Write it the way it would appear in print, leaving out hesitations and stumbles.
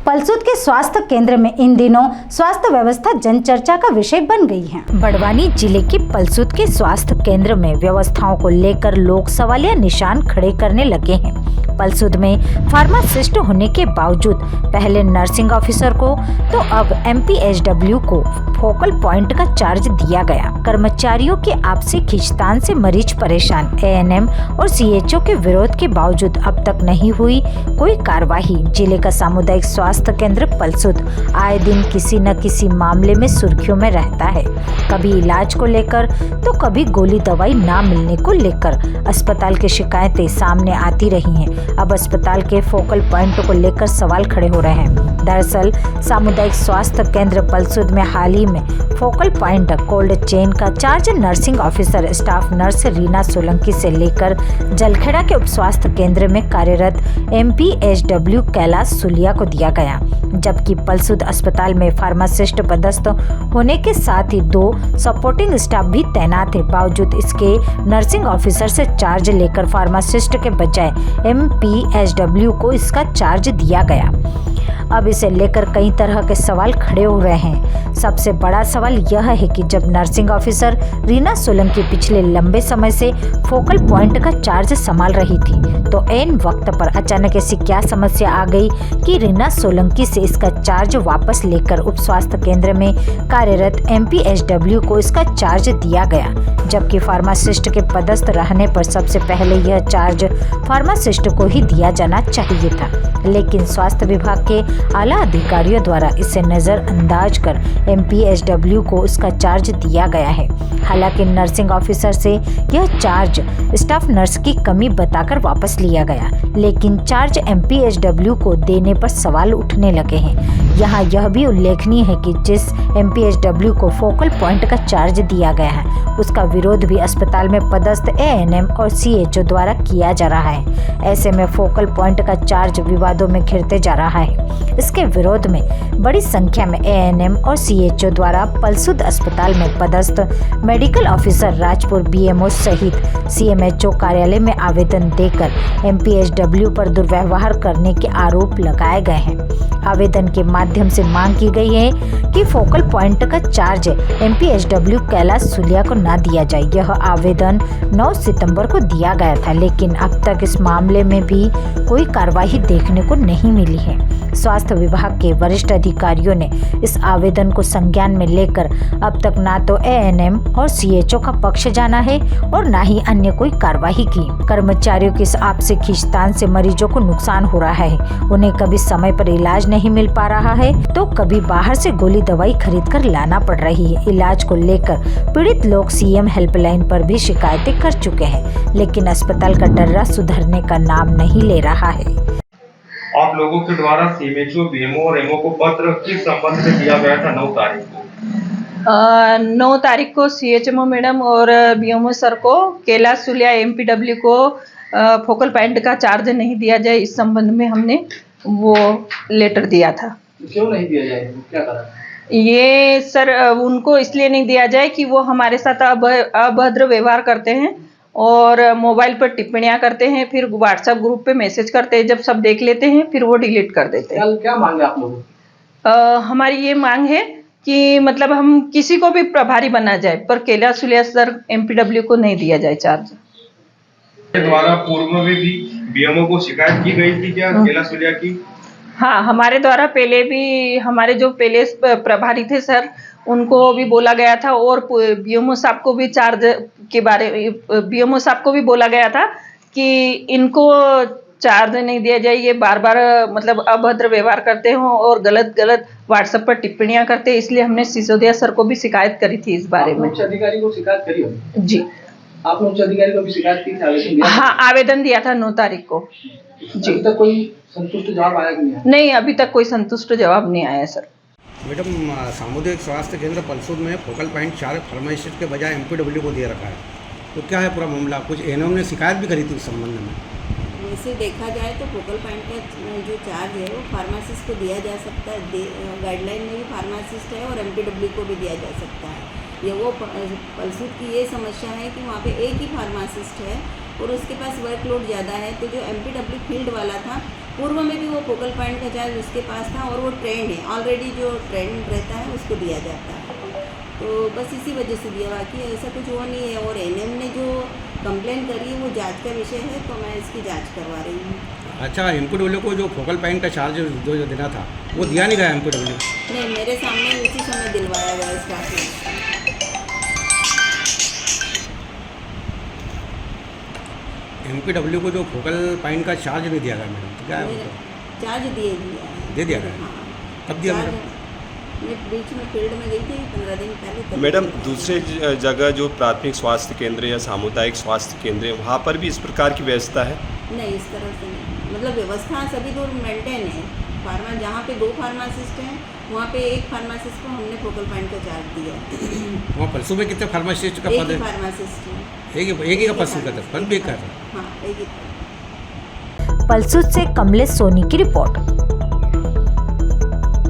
पलसूद के स्वास्थ्य केंद्र में इन दिनों स्वास्थ्य व्यवस्था जन चर्चा का विषय बन गई है। बड़वानी जिले के पलसूद के स्वास्थ्य केंद्र में व्यवस्थाओं को लेकर लोग सवालिया निशान खड़े करने लगे हैं। पलसूद में फार्मासिस्ट होने के बावजूद पहले नर्सिंग ऑफिसर को तो अब MPHW को फोकल पॉइंट का चार्ज दिया गया। कर्मचारियों के आपसी खींचतान से मरीज परेशान। ANM और CHO के विरोध के बावजूद अब तक नहीं हुई कोई कार्रवाई। जिले का सामुदायिक स्वास्थ्य केंद्र पलसूद आए दिन किसी न किसी मामले में सुर्खियों में रहता है। कभी इलाज को लेकर तो कभी गोली दवाई ना मिलने को लेकर अस्पताल की शिकायतें सामने आती रही हैं। अब अस्पताल के फोकल पॉइंट को लेकर सवाल खड़े हो रहे हैं। दरअसल सामुदायिक स्वास्थ्य केंद्र पलसूद में हाल ही में फोकल पॉइंट कोल्ड चेन का charge nursing officer staff nurse Reena Solanki से लेकर जलखेड़ा के उप स्वास्थ्य केंद्र में कार्यरत MPHW कैलाश सुलिया को दिया गया, जबकि पलसूद अस्पताल में फार्मासिस्ट पदस्थ होने के साथ ही 2 सपोर्टिंग स्टाफ भी तैनात है। बावजूद इसके नर्सिंग ऑफिसर से चार्ज लेकर फार्मासिस्ट के बजाय MPHW को इसका चार्ज दिया गया। अब इसे लेकर कई तरह के सवाल खड़े हो रहे हैं। सबसे बड़ा सवाल यह है कि जब नर्सिंग ऑफिसर रीना सोलंकी पिछले लंबे समय से फोकल पॉइंट का चार्ज संभाल रही थी, तो ऐन वक्त पर अचानक ऐसी क्या समस्या आ गई कि रीना सोलंकी से इसका चार्ज वापस लेकर उप स्वास्थ्य केंद्र में कार्यरत MPHW को इसका चार्ज दिया गया, जबकि फार्मासिस्ट के पदस्थ रहने पर सबसे पहले यह चार्ज फार्मासिस्ट को ही दिया जाना चाहिए था। लेकिन स्वास्थ्य विभाग के आला अधिकारियों द्वारा इसे नजरअंदाज कर MPHW को उसका चार्ज दिया गया है। हालांकि नर्सिंग ऑफिसर से यह चार्ज स्टाफ नर्स की कमी बताकर वापस लिया गया, लेकिन चार्ज MPHW को देने पर सवाल उठने लगे हैं। यहाँ यह भी उल्लेखनीय है कि जिस MPHW को फोकल पॉइंट का चार्ज दिया गया है, उसका विरोध भी अस्पताल में पदस्थ ANM और CHO द्वारा किया जा रहा है। ऐसे में फोकल पॉइंट का चार्ज विवादों में घिरते जा रहा है। इसके विरोध में बड़ी संख्या में ANM और CHO द्वारा पलसूद अस्पताल में पदस्थ मेडिकल ऑफिसर राजपुर BMO सहित CMHO कार्यालय में आवेदन देकर MPHW पर दुर्व्यवहार करने के आरोप लगाए गए हैं। आवेदन के माध्यम से मांग की गई है कि फोकल पॉइंट का चार्ज MPHW कैलाश सुलिया को न दिया जाए। यह आवेदन 9 सितंबर को दिया गया था, लेकिन अब तक इस मामले में भी कोई कार्रवाई देखने को नहीं मिली है। स्वास्थ्य विभाग के वरिष्ठ अधिकारियों ने इस आवेदन को संज्ञान में लेकर अब तक ना तो ANM और CHO का पक्ष जाना है और ना ही अन्य कोई कार्रवाई की। कर्मचारियों की इस आपसी खींचतान से मरीजों को नुकसान हो रहा है। उन्हें कभी समय पर इलाज नहीं मिल पा रहा है तो कभी बाहर से गोली दवाई खरीद कर लाना पड़ रही है। इलाज को लेकर पीड़ित लोग CM हेल्पलाइन पर भी शिकायतें कर चुके हैं, लेकिन अस्पताल का डर्रा सुधरने का नाम नहीं ले रहा है। आप लोगों के द्वारा CMHO, BMO और MO को पत्र किस संबंध में दिया गया था 9 तारीख को? 9 तारीख को CHMO मैडम और BMO सर को कैलाश सुलिया MPW को फोकल पॉइंट का चार्ज नहीं दिया जाए, इस संबंध में हमने वो लेटर दिया था। क्यों नहीं दिया जाए, क्या कारण? ये सर उनको इसलिए नहीं दिया जाए कि वो हमारे साथ अभद्र व्यवहार करते हैं और मोबाइल पर टिप्पणियां करते हैं, फिर व्हाट्सएप ग्रुप पे मैसेज करते हैं, जब सब देख लेते हैं फिर वो डिलीट कर देते हैं। क्या मांग है आप लोगों? हमारी ये मांग है कि मतलब हम किसी को भी प्रभारी बना जाए, पर कैलाश सुलिया सर MPW को नहीं दिया जाए चार्ज। द्वारा पूर्व में भी BMO को शिकायत की गई थी क्या कैलाश सुलिया की? हाँ, हमारे द्वारा पहले भी हमारे जो पहले प्रभारी थे सर, उनको भी बोला गया था और BMO साहब को भी चार्ज के बारे में BMO साहब को भी बोला गया था कि इनको चार्ज नहीं दिया जाए। ये बार बार मतलब अभद्र व्यवहार करते हो और गलत व्हाट्सएप पर टिप्पणियां करते हैं, इसलिए हमने सिसोदिया सर को भी शिकायत करी थी इस बारे में। उच्च अधिकारी को शिकायत करी हो? जी, आपने उच्च अधिकारी को भी शिकायत की थी? हाँ, आवेदन दिया था 9 तारीख को। जी, अभी तक कोई संतुष्ट जवाब आया कि नहीं, अभी तक कोई संतुष्ट जवाब नहीं आया सर। मैडम, सामुदायिक स्वास्थ्य केंद्र पलसूद में फोकल पॉइंट चार्ज फार्मासिस्ट के बजाय MPW को दे रखा है, तो क्या है पूरा मामला? कुछ ANM ने शिकायत भी करी थी इस संबंध में। वैसे देखा जाए तो फोकल पॉइंट का जो चार्ज है वो फार्मासिस्ट को दिया जा सकता है। गाइडलाइन में भी फार्मासिस्ट है और MPW को भी दिया जा सकता है। ये वो पलसूद की ये समस्या है कि वहाँ पे एक ही फार्मासिस्ट है और उसके पास वर्कलोड ज़्यादा है, तो जो MPW फील्ड वाला था पूर्व में भी वो फोकल पॉइंट का चार्ज उसके पास था और वो ट्रेंड है, ऑलरेडी जो ट्रेंड रहता है उसको दिया जाता है। तो बस इसी वजह से दिया, बाकी ऐसा कुछ वो नहीं है। और एनएम ने जो कंप्लेन करी है वो जांच का विषय है, तो मैं इसकी जांच करवा रही हूँ। अच्छा, एमपीडब्ल्यू को जो फोकल पॉइंट का चार्ज जो देना था वो दिया नहीं गया एमपीडब्ल्यू? नहीं, मेरे सामने उसी समय दिलवाया गया स्टाफ में। एमपीडब्ल्यू को जो फोकल पॉइंट का चार्ज नहीं दिया गया मैडम, तो क्या है वो? चार्ज दे दिया गया? हाँ, कब दिया चार्ज मैडम? मैं बीच में फील्ड में गई थी 15 दिन पहले, तब मैडम दिया। दूसरे जगह जो प्राथमिक स्वास्थ्य केंद्र या सामुदायिक स्वास्थ्य केंद्र है वहाँ पर भी इस प्रकार की व्यवस्था है? नहीं, इस तरह से नहीं, मतलब व्यवस्था सभी दूर मेंटेन है। जहाँ पे 2 फार्मासिस्ट हैं वहाँ पे 1 फार्मासिस्ट को हमने फोकल पॉइंट का चार्ज दिया। वहाँ पल्सू में कितने फार्मासिस्ट का एक पद ही है? फार्मासिस्ट है। एक ही का पल्सू का था, पद भी एक का था। हाँ, एक ही। पलसूद से कमलेश सोनी की रिपोर्ट।